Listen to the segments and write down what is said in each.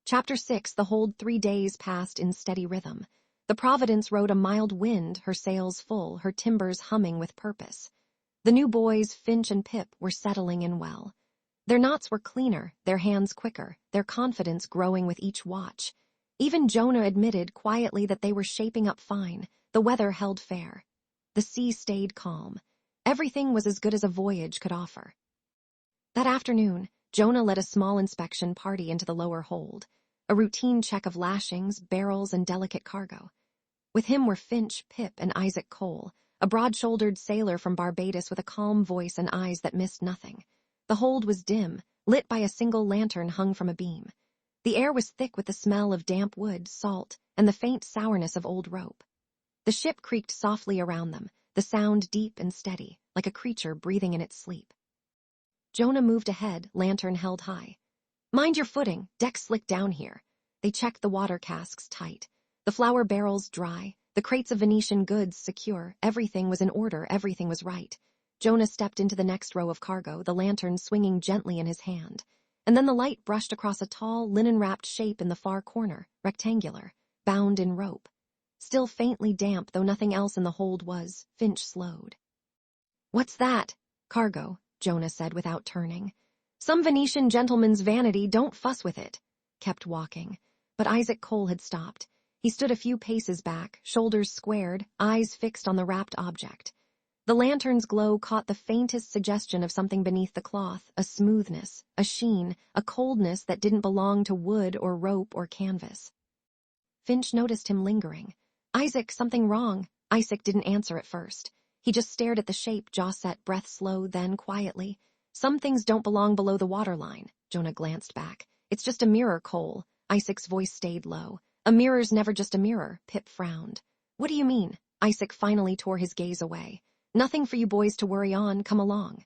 Chapter 6. The hold 3 days passed in steady rhythm. The Providence rode a mild wind, her sails full, her timbers humming with purpose. The new boys, Finch and Pip, were settling in well. Their knots were cleaner, their hands quicker, their confidence growing with each watch. Even Jonah admitted quietly that they were shaping up fine. The weather held fair. The sea stayed calm. Everything was as good as a voyage could offer. That afternoon, Jonah led a small inspection party into the lower hold, a routine check of lashings, barrels, and delicate cargo. With him were Finch, Pip, and Isaac Cole, a broad-shouldered sailor from Barbados with a calm voice and eyes that missed nothing. The hold was dim, lit by a single lantern hung from a beam. The air was thick with the smell of damp wood, salt, and the faint sourness of old rope. The ship creaked softly around them, the sound deep and steady, like a creature breathing in its sleep. Jonah moved ahead, lantern held high. "Mind your footing, deck slick down here." They checked the water casks tight, the flour barrels dry, the crates of Venetian goods secure. Everything was in order, everything was right. Jonah stepped into the next row of cargo, the lantern swinging gently in his hand. And then the light brushed across a tall, linen-wrapped shape in the far corner, rectangular, bound in rope. Still faintly damp, though nothing else in the hold was. Finch slowed. "What's that?" "Cargo," Jonah said without turning. "Some Venetian gentleman's vanity, don't fuss with it." Kept walking. But Isaac Cole had stopped. He stood a few paces back, shoulders squared, eyes fixed on the wrapped object. The lantern's glow caught the faintest suggestion of something beneath the cloth, a smoothness, a sheen, a coldness that didn't belong to wood or rope or canvas. Finch noticed him lingering. "Isaac, something wrong." Isaac didn't answer at first. He just stared at the shape, jaw set, breath slow, then quietly. "Some things don't belong below the waterline." Jonah glanced back. "It's just a mirror, Cole." Isaac's voice stayed low. "A mirror's never just a mirror." Pip frowned. "What do you mean?" Isaac finally tore his gaze away. "Nothing for you boys to worry on, come along."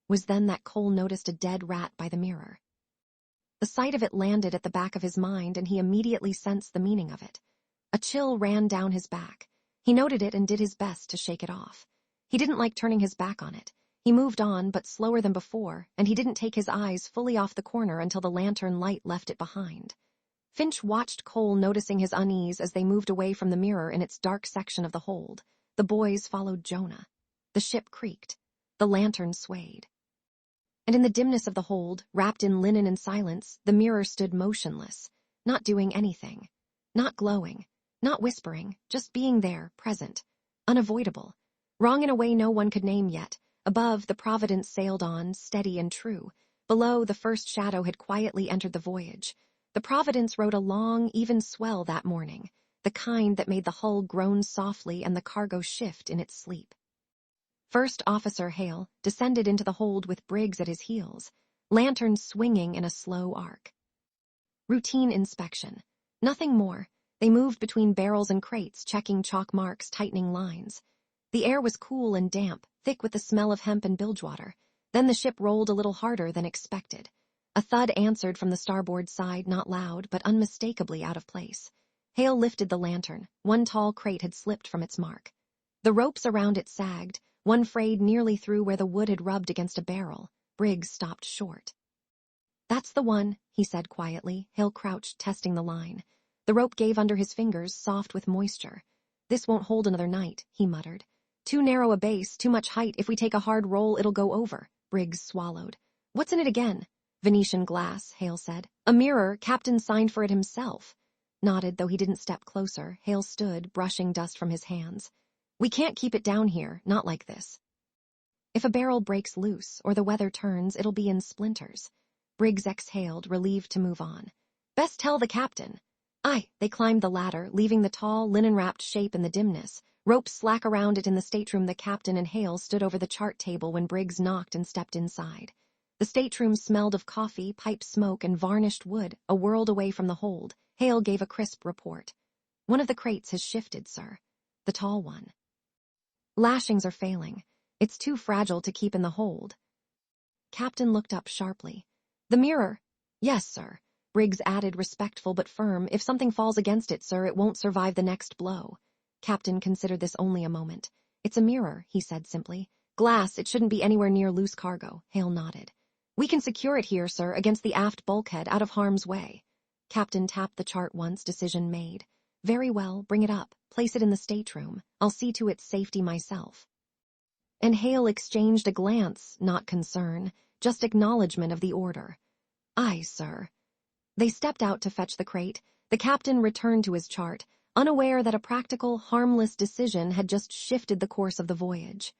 Was then that Cole noticed a dead rat by the mirror. The sight of it landed at the back of his mind, and he immediately sensed the meaning of it. A chill ran down his back. He noted it and did his best to shake it off. He didn't like turning his back on it. He moved on, but slower than before, and he didn't take his eyes fully off the corner until the lantern light left it behind. Finch watched Cole, noticing his unease as they moved away from the mirror in its dark section of the hold. The boys followed Jonah. The ship creaked. The lantern swayed. And in the dimness of the hold, wrapped in linen and silence, the mirror stood motionless, not doing anything, not glowing, not whispering, just being there, present, unavoidable, wrong in a way no one could name yet. Above, the Providence sailed on, steady and true. Below, the first shadow had quietly entered the voyage. The Providence rode a long, even swell that morning, the kind that made the hull groan softly and the cargo shift in its sleep. First Officer Hale descended into the hold with Briggs at his heels, lantern swinging in a slow arc. Routine inspection. Nothing more. They moved between barrels and crates, checking chalk marks, tightening lines. The air was cool and damp, thick with the smell of hemp and bilgewater. Then the ship rolled a little harder than expected. A thud answered from the starboard side, not loud, but unmistakably out of place. Hale lifted the lantern. One tall crate had slipped from its mark. The ropes around it sagged, one frayed nearly through where the wood had rubbed against a barrel. Briggs stopped short. "That's the one," he said quietly. Hale crouched, testing the line. The rope gave under his fingers, soft with moisture. "This won't hold another night," he muttered. "Too narrow a base, too much height. If we take a hard roll, it'll go over." Briggs swallowed. "What's in it again?" "Venetian glass," Hale said. "A mirror. Captain signed for it himself." Nodded, though he didn't step closer. Hale stood, brushing dust from his hands. "We can't keep it down here, not like this. If a barrel breaks loose or the weather turns, it'll be in splinters." Briggs exhaled, relieved to move on. "Best tell the captain." "Aye." They climbed the ladder, leaving the tall, linen-wrapped shape in the dimness. Ropes slack around it in the stateroom. The captain and Hale stood over the chart table when Briggs knocked and stepped inside. The stateroom smelled of coffee, pipe smoke, and varnished wood, a world away from the hold. Hale gave a crisp report. "One of the crates has shifted, sir. The tall one. Lashings are failing. It's too fragile to keep in the hold." Captain looked up sharply. "The mirror?" "Yes, sir." Briggs added, respectful but firm. "If something falls against it, sir, it won't survive the next blow." Captain considered this only a moment. "It's a mirror," he said simply. "Glass, it shouldn't be anywhere near loose cargo." Hale nodded. "We can secure it here, sir, against the aft bulkhead, out of harm's way." Captain tapped the chart once, decision made. Very well, bring it up. Place it in the stateroom. I'll see to its safety myself. And Hale exchanged a glance, not concern, just acknowledgement of the order. Aye, sir. They stepped out to fetch the crate. The captain returned to his chart, unaware that a practical, harmless decision had just shifted the course of the voyage.